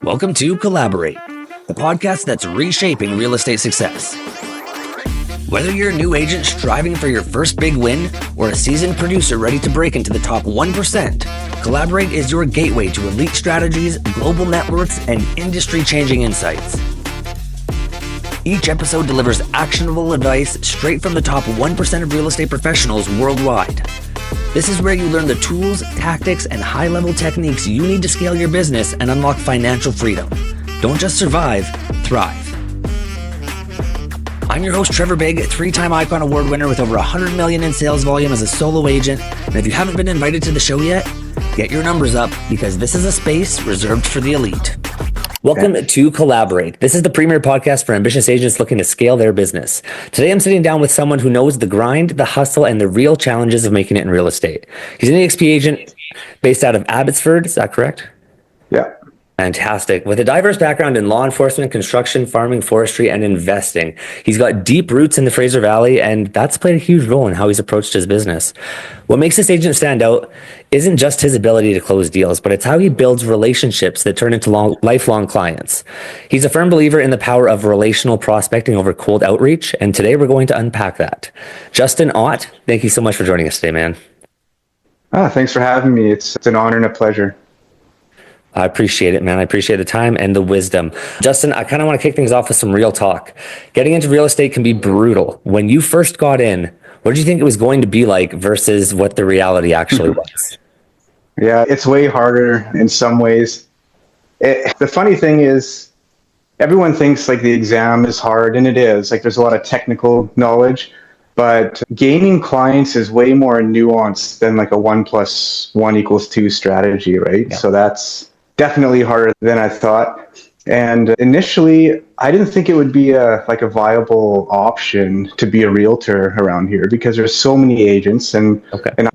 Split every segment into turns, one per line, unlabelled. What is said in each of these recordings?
Welcome to Collaborate, the podcast that's reshaping real estate success. Whether you're a new agent striving for your first big win or a seasoned producer ready to break into the top 1%, Collaborate is your gateway to elite strategies, global networks, and industry-changing insights. Each episode delivers actionable advice straight from the top 1% of real estate professionals worldwide. This is where you learn the tools, tactics, and high-level techniques you need to scale your business and unlock financial freedom. Don't just survive, thrive. I'm your host, Trevor Bigg, three-time Icon Award winner with over $100 million in sales volume as a solo agent. And if you haven't been invited to the show yet, get your numbers up because this is a space reserved for the elite. Welcome to Collaborate. This is the premier podcast for ambitious agents looking to scale their business. Today, I'm sitting down with someone who knows the grind, the hustle, and the real challenges of making it in real estate. He's an EXP agent based out of Abbotsford. Is that correct?
Yeah.
Fantastic. With a diverse background in law enforcement, construction, farming, forestry, and investing. He's got deep roots in the Fraser Valley, and that's played a huge role in how he's approached his business. What makes this agent stand out isn't just his ability to close deals, but it's how he builds relationships that turn into lifelong clients. He's a firm believer in the power of relational prospecting over cold outreach, and today we're going to unpack that. Justin Ott, thank you so much for joining us today, man.
Thanks for having me. It's an honor and a pleasure.
I appreciate it, man. I appreciate the time and the wisdom. Justin, I kind of want to kick things off with some real talk. Getting into real estate can be brutal. When you first got in, what did you think it was going to be like versus what the reality actually was?
Yeah, it's way harder in some ways. The funny thing is, everyone thinks like the exam is hard, and it is. Like there's a lot of technical knowledge, but gaining clients is way more nuanced than like a 1 + 1 = 2 strategy, right? Yeah. So that's definitely harder than I thought. And initially, I didn't think it would be a viable option to be a realtor around here because there's so many agents and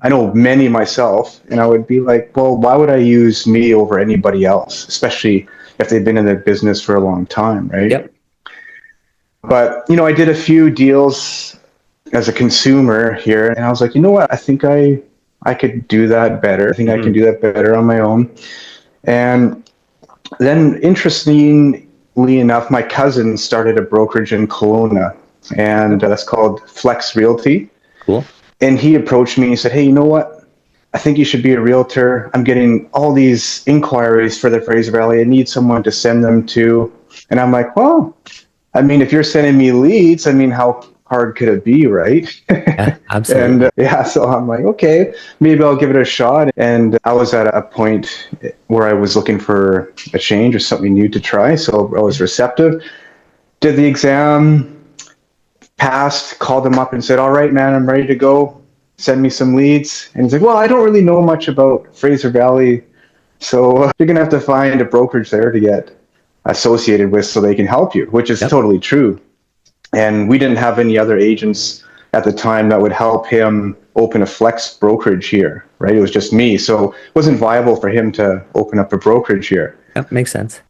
I know many myself, and I would be like, well, why would I use me over anybody else, especially if they've been in the business for a long time, right?
Yep.
But, I did a few deals as a consumer here, and I was like, you know what, I think I could do that better. I think I can do that better on my own. And then, interestingly enough, my cousin started a brokerage in Kelowna, and that's called Flex Realty.
Cool.
And he approached me and said, hey, you know what? I think you should be a realtor. I'm getting all these inquiries for the Fraser Valley. I need someone to send them to. And I'm like, well, I mean, if you're sending me leads, I mean, how hard could it be, right?
Yeah, absolutely.
And so I'm like, okay, maybe I'll give it a shot. And I was at a point where I was looking for a change or something new to try. So I was receptive, did the exam, passed, called him up and said, all right, man, I'm ready to go. Send me some leads. And he's like, well, I don't really know much about Fraser Valley. So you're going to have to find a brokerage there to get associated with so they can help you, which is totally true. And we didn't have any other agents at the time that would help him open a flex brokerage here, right? It was just me. So it wasn't viable for him to open up a brokerage here.
Yep, makes sense.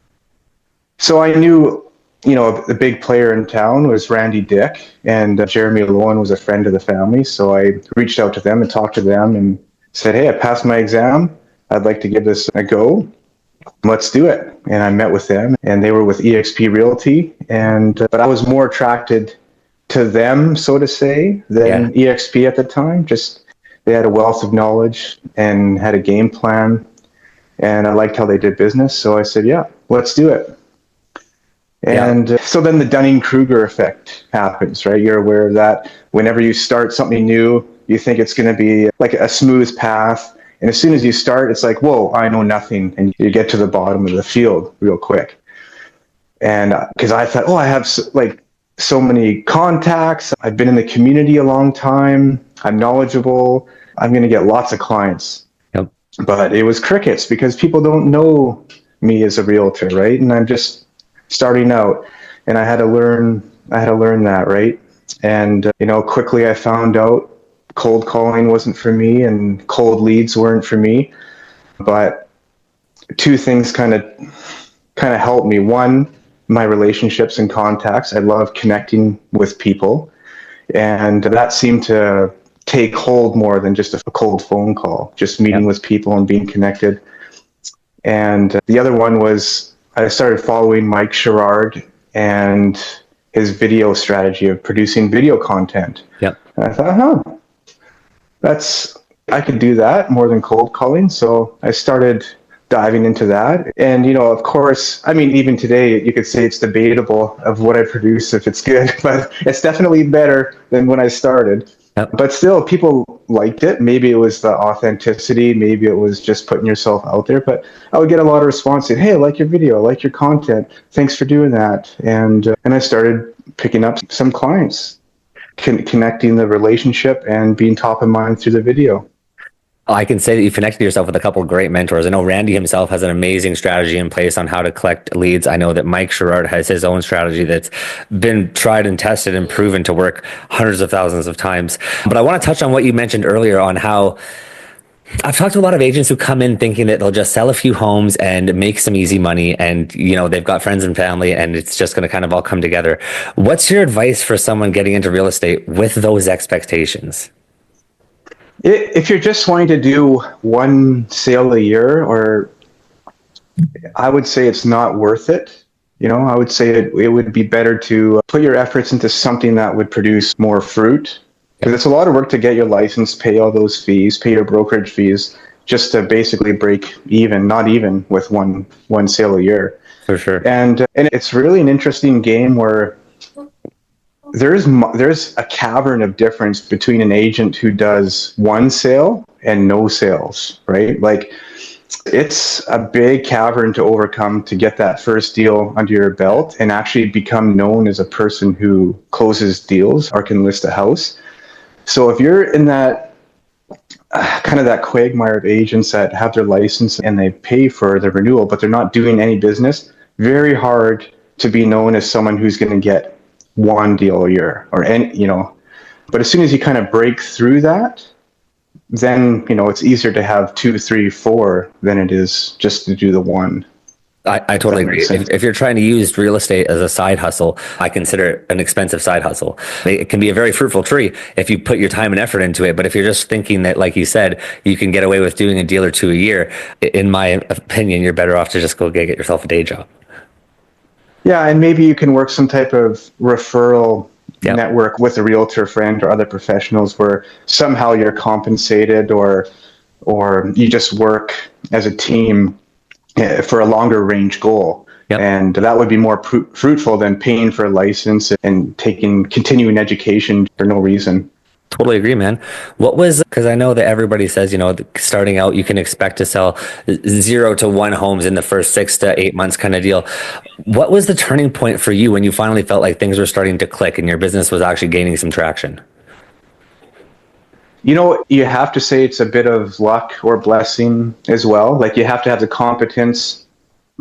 So I knew, the big player in town was Randy Dick, and Jeremy Lowen was a friend of the family. So I reached out to them and talked to them and said, hey, I passed my exam. I'd like to give this a go. Let's do it. And I met with them, and they were with EXP Realty, but I was more attracted to them, so to say, than EXP at the time. Just they had a wealth of knowledge and had a game plan, and I liked how they did business. So I said, yeah, let's do it. And so then the Dunning-Kruger effect happens, right? You're aware of that. Whenever you start something new, you think it's going to be like a smooth path. And as soon as you start, it's like, whoa, I know nothing. And you get to the bottom of the field real quick. And because I thought, I have so many contacts. I've been in the community a long time. I'm knowledgeable. I'm going to get lots of clients.
Yep.
But it was crickets because people don't know me as a realtor, right? And I'm just starting out. And I had to learn that, right? And, quickly I found out cold calling wasn't for me and cold leads weren't for me. But two things kind of helped me. One, my relationships and contacts. I love connecting with people. And that seemed to take hold more than just a cold phone call, just meeting with people and being connected. And the other one was I started following Mike Sherrard and his video strategy of producing video content.
Yep.
And I thought, I could do that more than cold calling. So I started diving into that. And, of course, I mean, even today, you could say it's debatable of what I produce, if it's good, but it's definitely better than when I started.
Yep.
But still, people liked it. Maybe it was the authenticity. Maybe it was just putting yourself out there. But I would get a lot of response saying, "Hey, I like your video. I like your content. Thanks for doing that." And I started picking up some clients, connecting the relationship and being top of mind through the video.
I can say that you've connected yourself with a couple of great mentors. I know Randy himself has an amazing strategy in place on how to collect leads. I know that Mike Sherrard has his own strategy that's been tried and tested and proven to work hundreds of thousands of times. But I want to touch on what you mentioned earlier on how I've talked to a lot of agents who come in thinking that they'll just sell a few homes and make some easy money, and they've got friends and family and it's just going to kind of all come together. What's your advice for someone getting into real estate with those expectations?
If you're just wanting to do one sale a year, or I would say it's not worth it. I would say it would be better to put your efforts into something that would produce more fruit. Because it's a lot of work to get your license, pay all those fees, pay your brokerage fees, just to basically break even, not even with one sale a year.
For sure.
And it's really an interesting game where there's a cavern of difference between an agent who does one sale and no sales, right? Like, it's a big cavern to overcome to get that first deal under your belt and actually become known as a person who closes deals or can list a house. So if you're in that kind of that quagmire of agents that have their license and they pay for the renewal, but they're not doing any business, very hard to be known as someone who's going to get one deal a year or but as soon as you kind of break through that, then it's easier to have 2, 3, 4 than it is just to do the one.
I totally agree. If you're trying to use real estate as a side hustle, I consider it an expensive side hustle. It can be a very fruitful tree if you put your time and effort into it. But if you're just thinking that, like you said, you can get away with doing a deal or two a year, in my opinion, you're better off to just go get yourself a day job.
Yeah, and maybe you can work some type of referral network with a realtor friend or other professionals where somehow you're compensated or you just work as a team for a longer range goal. Yep. And that would be more fruitful than paying for a license and continuing education for no reason.
Totally agree, man. Because I know that everybody says, starting out, you can expect to sell 0 to 1 homes in the first 6 to 8 months kind of deal. What was the turning point for you when you finally felt like things were starting to click and your business was actually gaining some traction?
You have to say it's a bit of luck or blessing as well. Like, you have to have the competence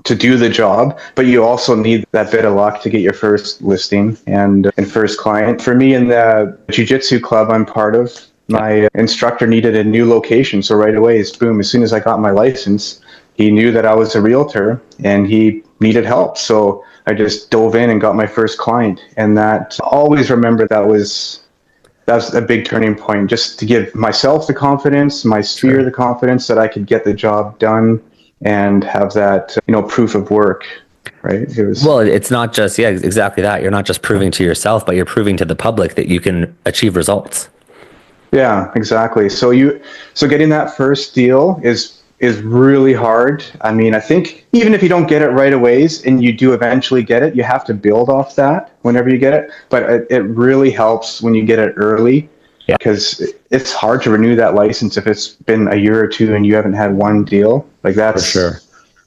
to do the job, but you also need that bit of luck to get your first listing and first client. For me, in the jiu-jitsu club I'm part of, my instructor needed a new location. So right away, as soon as I got my license, he knew that I was a realtor and he needed help. So I just dove in and got my first client. And that, always remember, that was a big turning point, just to give myself the confidence, my sphere the confidence that I could get the job done and have that, proof of work, right? Well,
it's not just, exactly that. You're not just proving to yourself, but you're proving to the public that you can achieve results.
Yeah, exactly. So getting that first deal is really hard. I mean, I think even if you don't get it right away and you do eventually get it, you have to build off that whenever you get it. But it really helps when you get it early. Yeah. Because it's hard to renew that license if it's been a year or two and you haven't had one deal. Like, that's
for sure.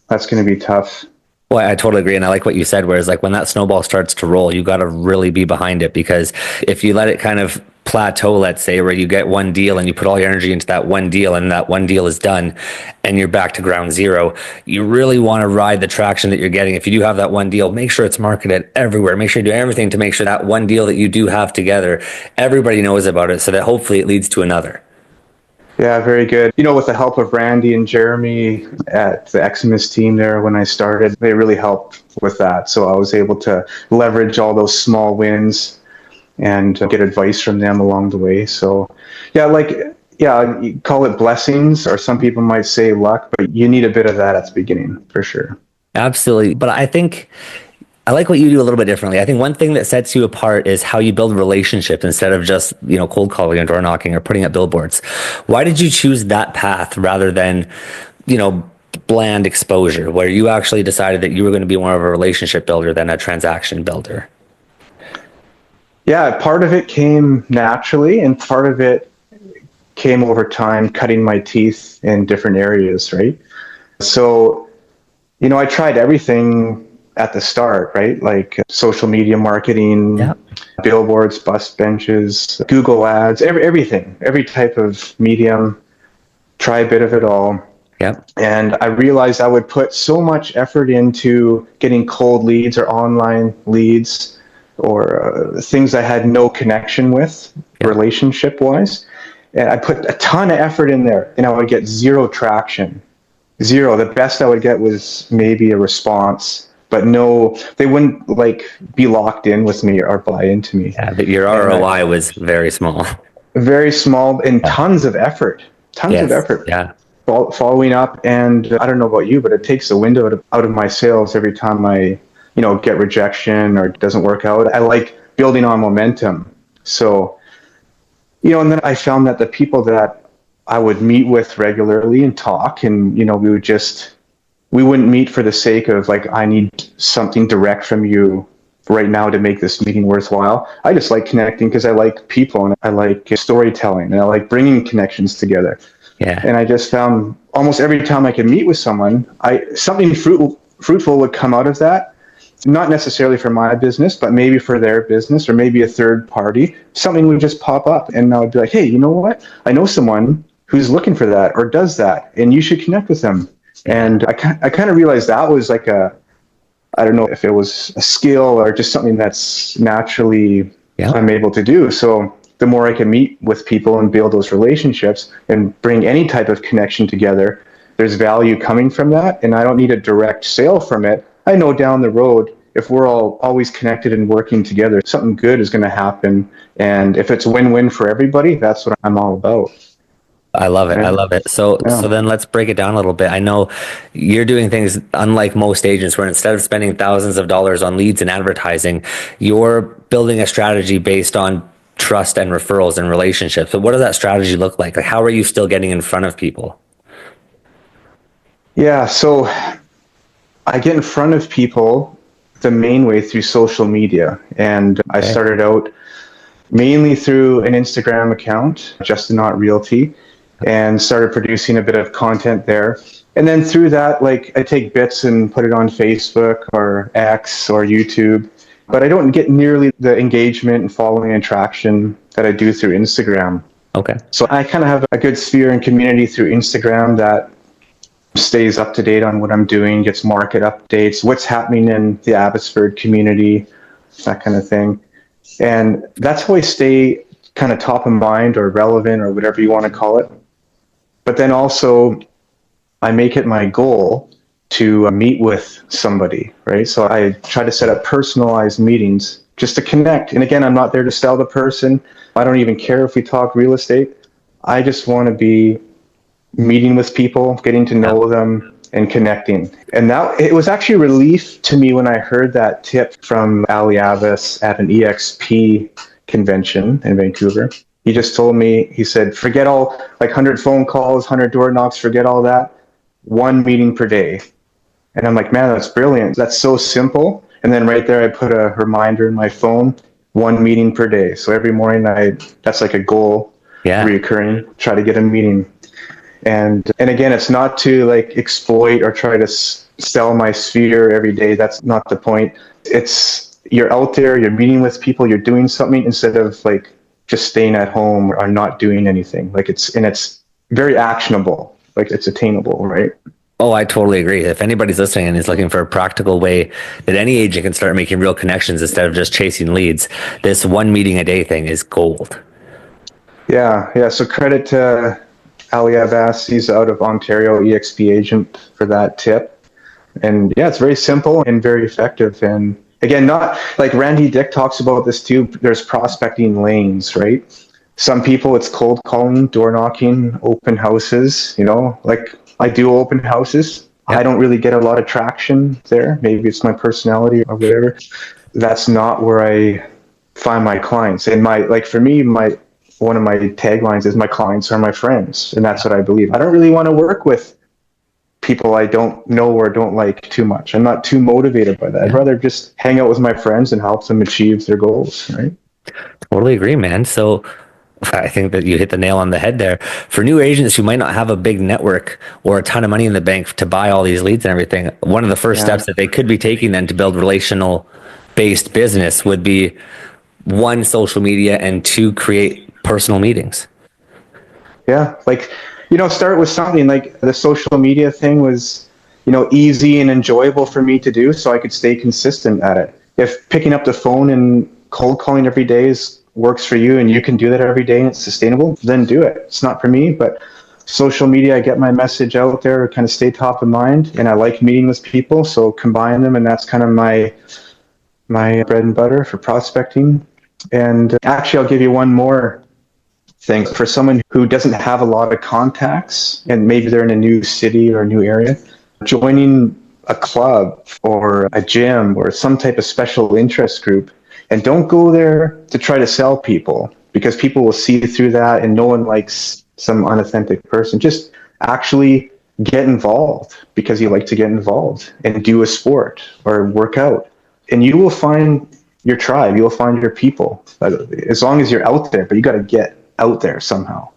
That's going to be tough.
Well, I totally agree. And I like what you said, whereas like when that snowball starts to roll, you got to really be behind it, because if you let it kind of plateau, let's say, where you get one deal and you put all your energy into that one deal and that one deal is done and you're back to ground zero, you really want to ride the traction that you're getting. If you do have that one deal, make sure it's marketed everywhere. Make sure you do everything to make sure that one deal that you do have together, everybody knows about it, so that hopefully it leads to another.
Yeah, very good. With the help of Randy and Jeremy at the Eximus team there when I started, they really helped with that. So I was able to leverage all those small wins and get advice from them along the way. So you call it blessings, or some people might say luck, but you need a bit of that at the beginning for sure.
Absolutely. But I think I like what you do a little bit differently. I think one thing that sets you apart is how you build relationships instead of just, cold calling and door knocking or putting up billboards. Why did you choose that path rather than, you know, bland exposure where you actually decided that you were going to be more of a relationship builder than a transaction builder?
Yeah, part of it came naturally, and part of it came over time, cutting my teeth in different areas, right? So, I tried everything at the start, right? Like social media marketing,
Yeah.
billboards, bus benches, Google ads, everything, every type of medium, try a bit of it all.
Yep.
And I realized I would put so much effort into getting cold leads or online leads or things I had no connection with,
Yep.
relationship wise. And I put a ton of effort in there and I would get zero traction. Zero. The best I would get was maybe a response, but no, they wouldn't like be locked in with me or buy into me.
Yeah. But your ROI was very small.
Very small and
Yeah.
tons of effort. Tons of
Yes.
effort.
Yeah.
Following up, and I don't know about you, but it takes the wind out of my sails every time I, get rejection or it doesn't work out. I like building on momentum. So, and then I found that the people that I would meet with regularly and talk, and we wouldn't meet for the sake of like, I need something direct from you right now to make this meeting worthwhile. I just like connecting because I like people and I like storytelling and I like bringing connections together.
Yeah.
And I just found almost every time I could meet with someone, something fruitful would come out of that. Not necessarily for my business, but maybe for their business or maybe a third party. Something would just pop up and I would be like, hey, you know what? I know someone who's looking for that or does that, and you should connect with them. And I kind of realized that was like I don't know if it was a skill or just something that's naturally I'm able to do. So the more I can meet with people and build those relationships and bring any type of connection together, there's value coming from that. And I don't need a direct sale from it. I know down the road, if we're all always connected and working together, something good is going to happen. And if it's win-win for everybody, that's what I'm all about.
I love it. I love it. So
Yeah.
then let's break it down a little bit. I know you're doing things unlike most agents where instead of spending thousands of dollars on leads and advertising, you're building a strategy based on trust and referrals and relationships. So what does that strategy look like? Like how are you still getting in front of people?
Yeah, so I get in front of people the main way through social media. And I started out mainly through an Instagram account, Justin Ott Realty, and started producing a bit of content there. And then through that, like I take bits and put it on Facebook or X or YouTube, but I don't get nearly the engagement and following and traction that I do through Instagram.
Okay.
So I kind of have a good sphere and community through Instagram that stays up to date on what I'm doing, gets market updates, what's happening in the Abbotsford community, that kind of thing. And that's how I stay kind of top of mind or relevant or whatever you want to call it. But then also I make it my goal to meet with somebody, right? So I try to set up personalized meetings just to connect. And again, I'm not there to sell the person. I don't even care if we talk real estate. I just want to be meeting with people, getting to know them and connecting. And that it was actually a relief to me when I heard that tip from Ali Abbas at an EXP convention in Vancouver. He just told me, he said, forget all like 100 phone calls, 100 door knocks, forget all that. One meeting per day. And I'm like, man, that's brilliant. That's so simple. And then right there, I put a reminder in my phone, one meeting per day. So every morning that's like a goal, reoccurring, try to get a meeting. And again, it's not to like exploit or try to sell my sphere every day. That's not the point. It's you're out there, you're meeting with people, you're doing something instead of like just staying at home or not doing anything. Like it's very actionable, like it's attainable, right?
Oh, I totally agree. If anybody's listening and is looking for a practical way that any agent can start making real connections instead of just chasing leads, this one meeting a day thing is gold.
Yeah. So credit to Ali Abbas, he's out of Ontario, EXP agent, for that tip. And yeah, it's very simple and very effective. And again, not like Randy Dick talks about this too. There's prospecting lanes, right? Some people it's cold calling, door knocking, open houses, like I do open houses. I don't really get a lot of traction there. Maybe it's my personality or whatever. That's not where I find my clients. And for me, one of my taglines is my clients are my friends. And that's what I believe. I don't really want to work with people I don't know or don't like too much. I'm not too motivated by that. I'd rather just hang out with my friends and help them achieve their goals, right?
Totally agree, man. So I think that you hit the nail on the head there. For new agents who might not have a big network or a ton of money in the bank to buy all these leads and everything, one of the first steps that they could be taking then to build relational based business would be, one, social media, and two, create personal meetings.
Yeah. Start with something like the social media thing was, easy and enjoyable for me to do, so I could stay consistent at it. If picking up the phone and cold calling every day works for you and you can do that every day and it's sustainable, then do it. It's not for me, but social media, I get my message out there, kind of stay top of mind, and I like meeting with people, so combine them, and that's kind of my bread and butter for prospecting. And actually, I'll give you one more thing. For someone who doesn't have a lot of contacts and maybe they're in a new city or a new area, joining a club or a gym or some type of special interest group, and don't go there to try to sell people, because people will see through that and no one likes some unauthentic person. Just actually get involved because you like to get involved and do a sport or work out. And you will find your tribe, you'll find your people, as long as you're out there, but you got to get out there somehow.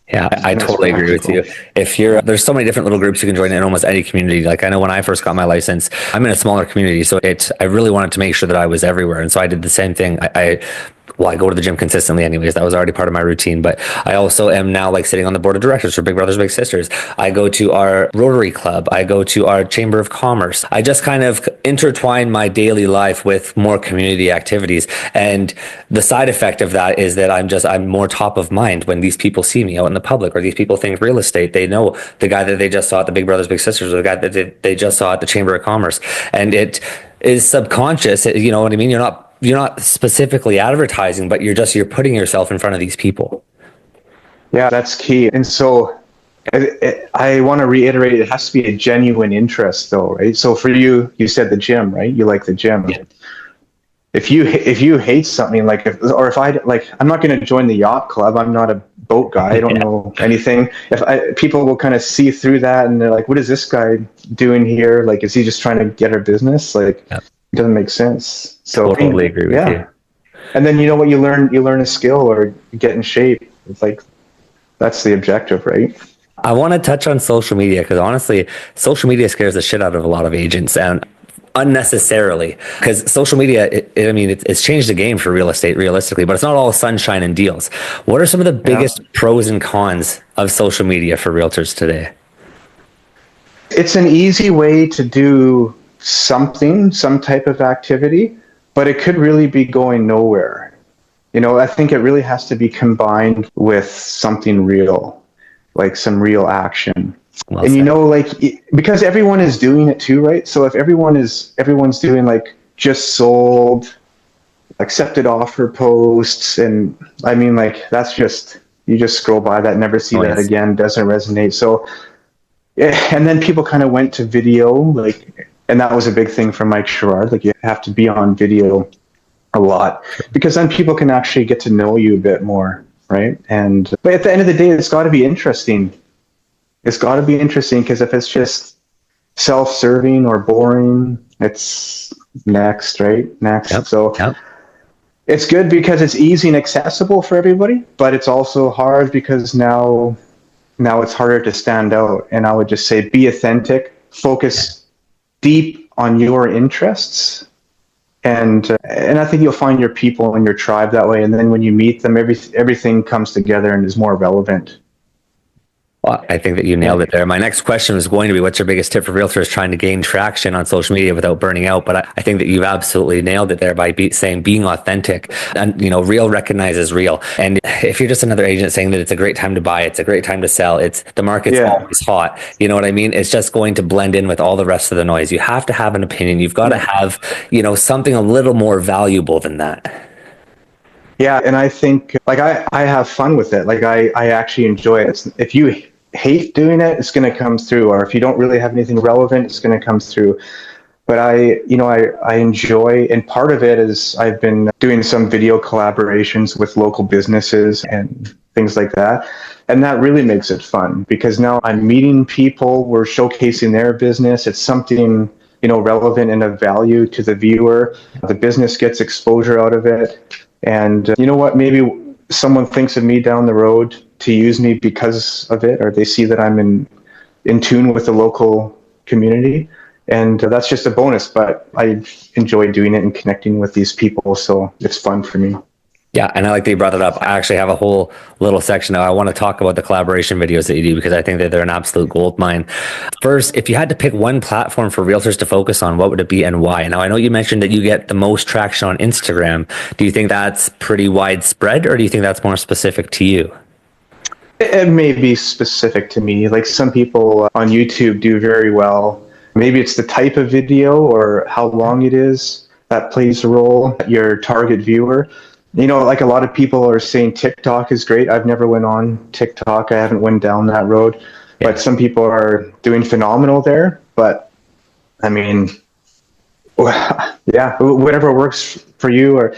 Yeah, I totally agree with you. There's so many different little groups you can join in almost any community. Like, I know when I first got my license, I'm in a smaller community, so I really wanted to make sure that I was everywhere. And so I did the same thing. I go to the gym consistently anyways. That was already part of my routine. But I also am now sitting on the board of directors for Big Brothers Big Sisters. I go to our Rotary Club. I go to our Chamber of Commerce. I just kind of intertwine my daily life with more community activities. And the side effect of that is that I'm more top of mind when these people see me out in the public, or these people think real estate. They know the guy that they just saw at the Big Brothers Big Sisters, or the guy that they just saw at the Chamber of Commerce. And it is subconscious. You know what I mean? You're not specifically advertising, but you're putting yourself in front of these people.
Yeah, that's key. And so I want to reiterate, it has to be a genuine interest though, right? So for you said the gym, right? You like the gym. Yeah. If you hate something, I'm not going to join the yacht club. I'm not a boat guy. I don't know anything. People will kind of see through that and they're like, what is this guy doing here? Like, is he just trying to get our business? Like, it doesn't make sense. So
totally agree with you.
And then what you learn a skill or get in shape. It's like, that's the objective, right?
I want to touch on social media, because honestly, social media scares the shit out of a lot of agents, and unnecessarily, because social media, it's changed the game for real estate realistically, but it's not all sunshine and deals. What are some of the biggest pros and cons of social media for realtors today?
It's an easy way to do some type of activity, but it could really be going nowhere. I think it really has to be combined with something real, like some real action. Well said. Because everyone is doing it too, right? So if everyone's doing just sold, accepted offer posts, and that's just, you just scroll by that, never see that again, doesn't resonate. So, and then people kind of went to video, and that was a big thing for Mike Sherrard. You have to be on video a lot, because then people can actually get to know you a bit more, right? But at the end of the day, it's got to be interesting. It's got to be interesting, because if it's just self-serving or boring, it's next, right? Next. Yep. It's good because it's easy and accessible for everybody, but it's also hard because now it's harder to stand out. And I would just say, be authentic, focus deep on your interests, and I think you'll find your people and your tribe that way. And then when you meet them, everything comes together and is more relevant.
Well, I think that you nailed it there. My next question was going to be, what's your biggest tip for realtors trying to gain traction on social media without burning out? But I think that you've absolutely nailed it there by saying being authentic, and real recognizes real. And if you're just another agent saying that it's a great time to buy, it's a great time to sell, it's the market's always hot. You know what I mean? It's just going to blend in with all the rest of the noise. You have to have an opinion. You've got to have, something a little more valuable than that. Yeah,
and I think I have fun with it. I actually enjoy it. hate doing it, it's going to come through. Or if you don't really have anything relevant, it's going to come through. But I enjoy, and part of it is I've been doing some video collaborations with local businesses and things like that. And that really makes it fun because now I'm meeting people, we're showcasing their business. It's something, relevant and of value to the viewer. The business gets exposure out of it. And you know what, maybe someone thinks of me down the road to use me because of it, or they see that I'm in tune with the local community. And that's just a bonus, but I enjoy doing it and connecting with these people. So it's fun for me.
Yeah, and I like that you brought it up. I actually have a whole little section now. I want to talk about the collaboration videos that you do because I think that they're an absolute gold mine. First, if you had to pick one platform for realtors to focus on, what would it be and why? Now, I know you mentioned that you get the most traction on Instagram. Do you think that's pretty widespread, or do you think that's more specific to you?
It may be specific to me. Like some people on YouTube do very well. Maybe it's the type of video or how long it is that plays a role, your target viewer. Like a lot of people are saying TikTok is great. I've never went on TikTok. I haven't went down that road. Yeah. But some people are doing phenomenal there. But I mean, yeah, whatever works for you. Or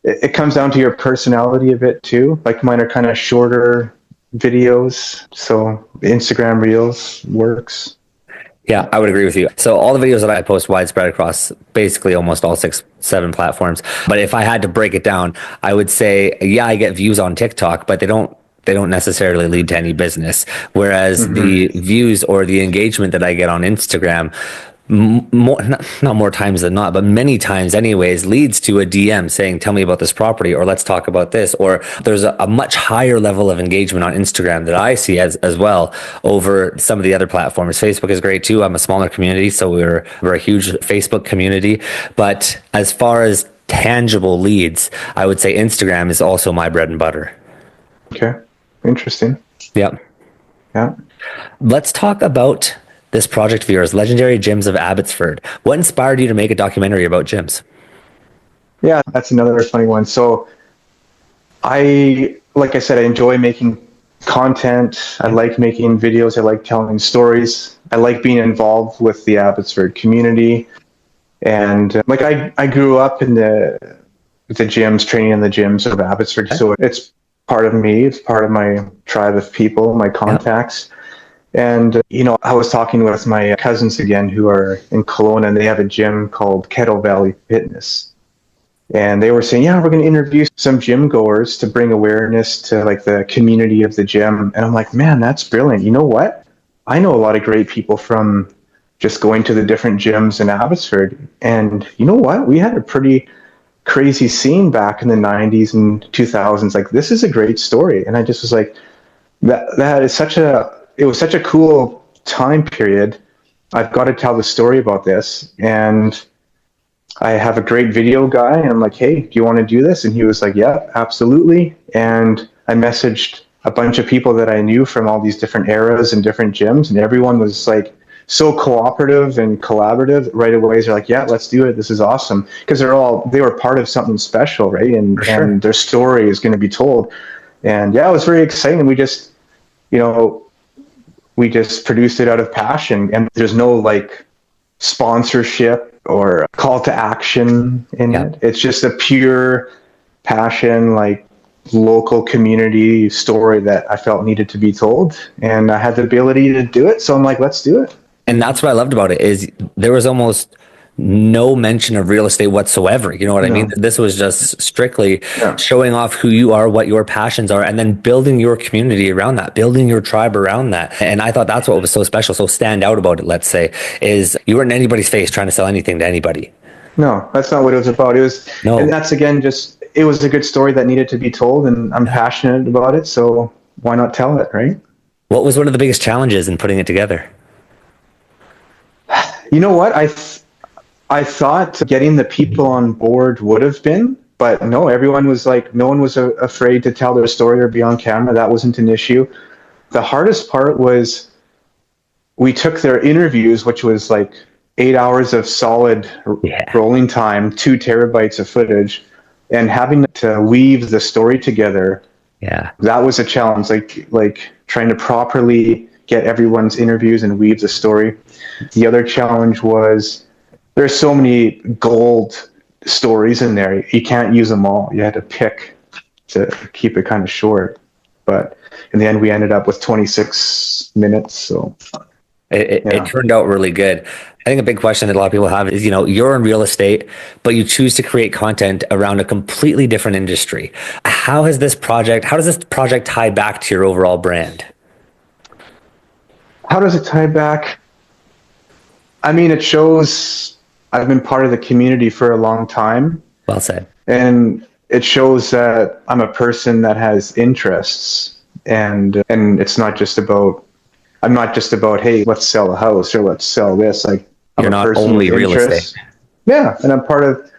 it comes down to your personality a bit too. Like mine are kind of shorter videos. So Instagram Reels works.
Yeah, I would agree with you. So all the videos that I post widespread across basically almost all 6-7 platforms. But if I had to break it down, I would say, yeah, I get views on TikTok, but they don't necessarily lead to any business. Whereas the views or the engagement that I get on Instagram, more, not more times than not, but many times anyways, leads to a DM saying, tell me about this property, or let's talk about this. Or there's a much higher level of engagement on Instagram that I see as well over some of the other platforms. Facebook is great too. I'm a smaller community, so we're a huge Facebook community. But as far as tangible leads, I would say Instagram is also my bread and butter.
Okay. Interesting.
Yep.
Yeah.
Let's talk about this project of yours, Legendary Gyms of Abbotsford. What inspired you to make a documentary about gyms?
Yeah, that's another funny one. So like I said, I enjoy making content. I like making videos. I like telling stories. I like being involved with the Abbotsford community. And I grew up in the gyms, training in the gyms of Abbotsford. Okay. So it's part of me. It's part of my tribe of people, my contacts. Yeah. And, I was talking with my cousins again who are in Kelowna, and they have a gym called Kettle Valley Fitness. And they were saying, yeah, we're going to interview some gym goers to bring awareness to the community of the gym. And I'm like, man, that's brilliant. You know what? I know a lot of great people from just going to the different gyms in Abbotsford. And you know what? We had a pretty crazy scene back in the 90s and 2000s. This is a great story. And I just was like, that is it was such a cool time period. I've got to tell the story about this. And I have a great video guy. And I'm like, hey, do you want to do this? And he was like, yeah, absolutely. And I messaged a bunch of people that I knew from all these different eras and different gyms. And everyone was so cooperative and collaborative right away. They're like, yeah, let's do it. This is awesome. Because they were part of something special, right? And, sure. And their story is going to be told. And yeah, it was very exciting. We just, we just produced it out of passion, and there's no sponsorship or call to action in it. It's just a pure passion, local community story that I felt needed to be told, and I had the ability to do it. So I'm like, let's do it.
And that's what I loved about it is there was almost no mention of real estate whatsoever. You know what I mean? This was just strictly showing off who you are, what your passions are, and then building your community around that, building your tribe around that. And I thought that's what was so special, so stand out about it, let's say, is you weren't in anybody's face trying to sell anything to anybody.
No, that's not what it was about. And that's again, it was a good story that needed to be told, and I'm passionate about it. So why not tell it, right?
What was one of the biggest challenges in putting it together?
You know what? I thought getting the people on board would have been, but no, everyone was no one was afraid to tell their story or be on camera. That wasn't an issue. The hardest part was we took their interviews, which was 8 hours of solid rolling time, 2 terabytes of footage, and having to weave the story together
Yeah.
That was a challenge, like trying to properly get everyone's interviews and weave the story. The other challenge was there's so many gold stories in there. You can't use them all. You had to pick to keep it kind of short. But in the end, we ended up with 26 minutes. So
It turned out really good. I think a big question that a lot of people have is, you're in real estate, but you choose to create content around a completely different industry. How does this project tie back to your overall brand?
how does it tie back? I mean, it shows I've been part of the community for a long time.
Well said.
And it shows that I'm a person that has interests, and it's not just about, I'm not just about, hey, let's sell a house or let's sell this. Like, I'm
You're
a
not
person
only
with
real
interests.
estate.
Yeah, and I'm part of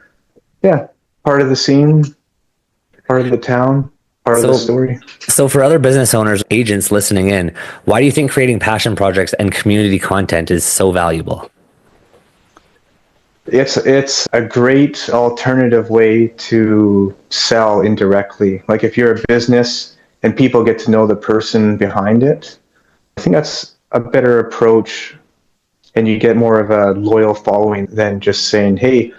the scene, part of the town, part of the story.
So for other business owners, agents listening in, why do you think creating passion projects and community content is so valuable?
It's a great alternative way to sell indirectly. Like if you're a business and people get to know the person behind it, I think that's a better approach, and you get more of a loyal following than just saying, "Hey,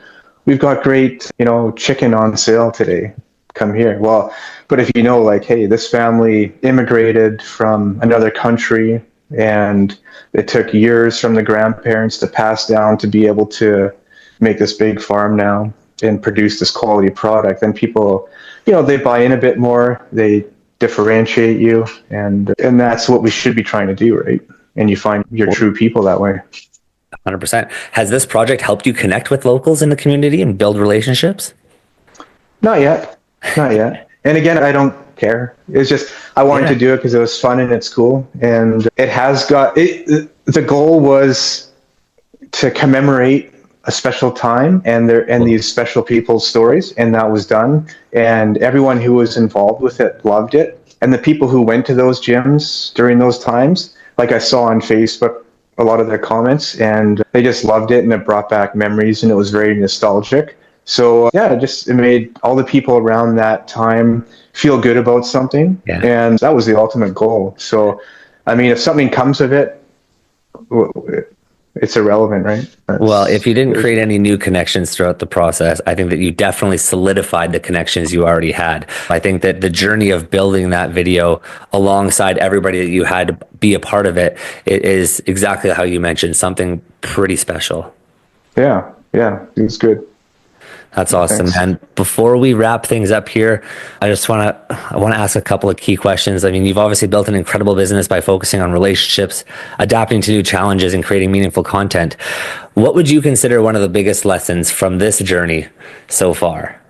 we've got great, chicken on sale today. Come here." Well, but if like, "Hey, this family immigrated from another country and it took years from the grandparents to pass down to be able to make this big farm now and produce this quality product," then people, they buy in a bit more, they differentiate you, and that's what we should be trying to do, right? And you find your true people that way.
100%. Has this project helped you connect with locals in the community and build relationships?
Not yet. Not yet. And again, I don't care. It's just, I wanted to do it because it was fun and it's cool. And it has got it. The goal was to commemorate a special time and these special people's stories. And that was done. And everyone who was involved with it loved it. And the people who went to those gyms during those times, like I saw on Facebook, a lot of their comments, and they just loved it, and it brought back memories, and it was very nostalgic. So it made all the people around that time feel good about something, and that was the ultimate goal. So, I mean, if something comes of it, it's irrelevant, right?
Well, if you didn't create any new connections throughout the process, I think that you definitely solidified the connections you already had. I think that the journey of building that video alongside everybody that you had to be a part of it is exactly how you mentioned, something pretty special.
Yeah, it was good.
That's awesome.
Thanks.
And before we wrap things up here, I want to ask a couple of key questions. I mean, you've obviously built an incredible business by focusing on relationships, adapting to new challenges, and creating meaningful content. What would you consider one of the biggest lessons from this journey so far?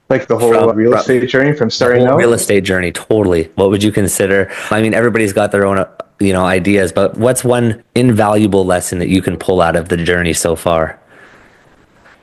Like the whole real estate journey from starting out?
Real estate journey, totally. What would you consider? I mean, everybody's got their own, ideas, but what's one invaluable lesson that you can pull out of the journey so far?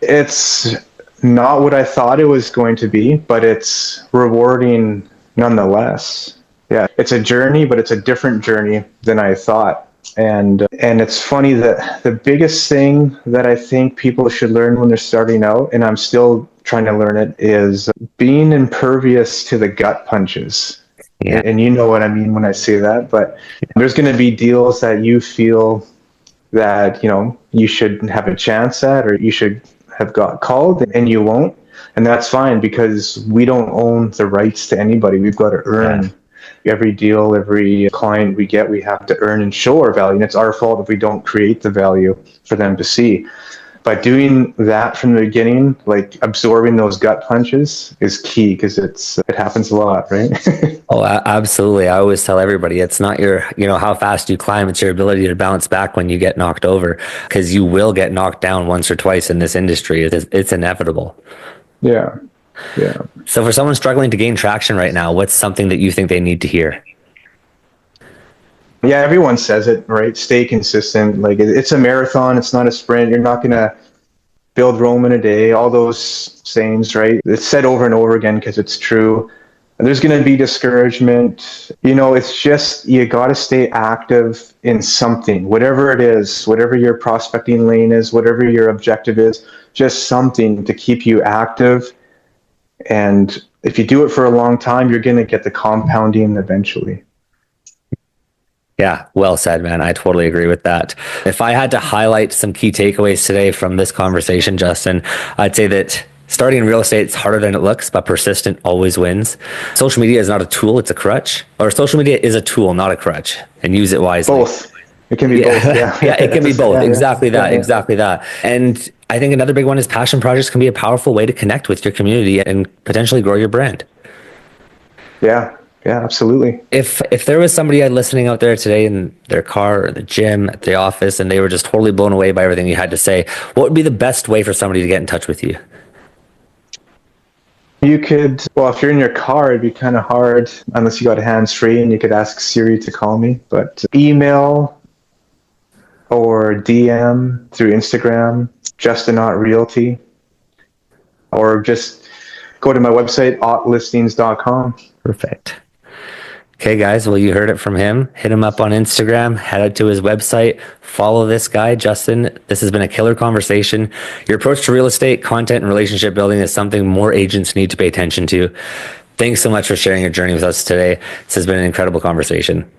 It's not what I thought it was going to be, but it's rewarding nonetheless. Yeah, it's a journey, but it's a different journey than I thought. And it's funny that the biggest thing that I think people should learn when they're starting out, and I'm still trying to learn it, is being impervious to the gut punches. Yeah. And you know what I mean when I say that, but there's going to be deals that you feel that, you should have a chance at, or you should have got called, and you won't. And that's fine, because we don't own the rights to anybody. We've got to earn every deal, every client we get, we have to earn and show our value. And it's our fault if we don't create the value for them to see. But doing that from the beginning, like absorbing those gut punches, is key, because it happens a lot, right?
Oh, absolutely. I always tell everybody, it's not your, how fast you climb, it's your ability to bounce back when you get knocked over, because you will get knocked down once or twice in this industry. It's inevitable.
Yeah.
So for someone struggling to gain traction right now, what's something that you think they need to hear?
Yeah, everyone says it, right? Stay consistent. Like, it's a marathon. It's not a sprint. You're not going to build Rome in a day. All those sayings, right? It's said over and over again because it's true. There's going to be discouragement. It's just, you got to stay active in something, whatever it is, whatever your prospecting lane is, whatever your objective is, just something to keep you active. And if you do it for a long time, you're going to get the compounding eventually.
Yeah, well said, man. I totally agree with that. If I had to highlight some key takeaways today from this conversation, Justin, I'd say that starting in real estate is harder than it looks, but persistent always wins. Social media is not a tool, it's a crutch. Or social media is a tool, not a crutch, and use it wisely.
Both. It can be both. Yeah,
yeah, it can be both. Exactly that. And I think another big one is passion projects can be a powerful way to connect with your community and potentially grow your brand.
Yeah, absolutely.
If there was somebody listening out there today in their car or the gym, at the office, and they were just totally blown away by everything you had to say, what would be the best way for somebody to get in touch with you?
You could, well, if you're in your car, it'd be kind of hard unless you got hands-free, and you could ask Siri to call me. But email or DM through Instagram, Justin Ott Realty, or just go to my website, ottlistings.com.
Perfect. Okay, guys. Well, you heard it from him. Hit him up on Instagram, head out to his website, follow this guy, Justin. This has been a killer conversation. Your approach to real estate, content, and relationship building is something more agents need to pay attention to. Thanks so much for sharing your journey with us today. This has been an incredible conversation.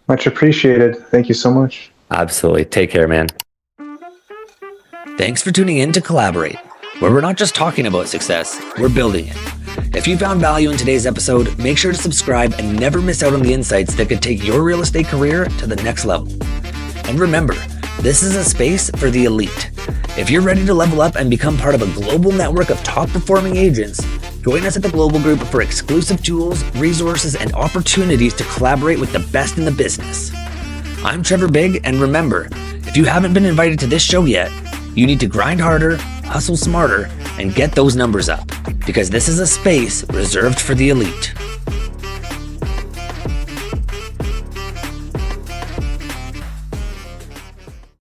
Much appreciated. Thank you so much.
Absolutely. Take care, man.
Thanks for tuning in to Collaborate, where we're not just talking about success, we're building it. If you found value in today's episode, make sure to subscribe and never miss out on the insights that could take your real estate career to the next level. And remember, this is a space for the elite. If you're ready to level up and become part of a global network of top performing agents, join us at the Global Group for exclusive tools, resources, and opportunities to collaborate with the best in the business. I'm Trevor Bigg, and remember, if you haven't been invited to this show yet, you need to grind harder, hustle smarter, and get those numbers up, because this is a space reserved for the elite.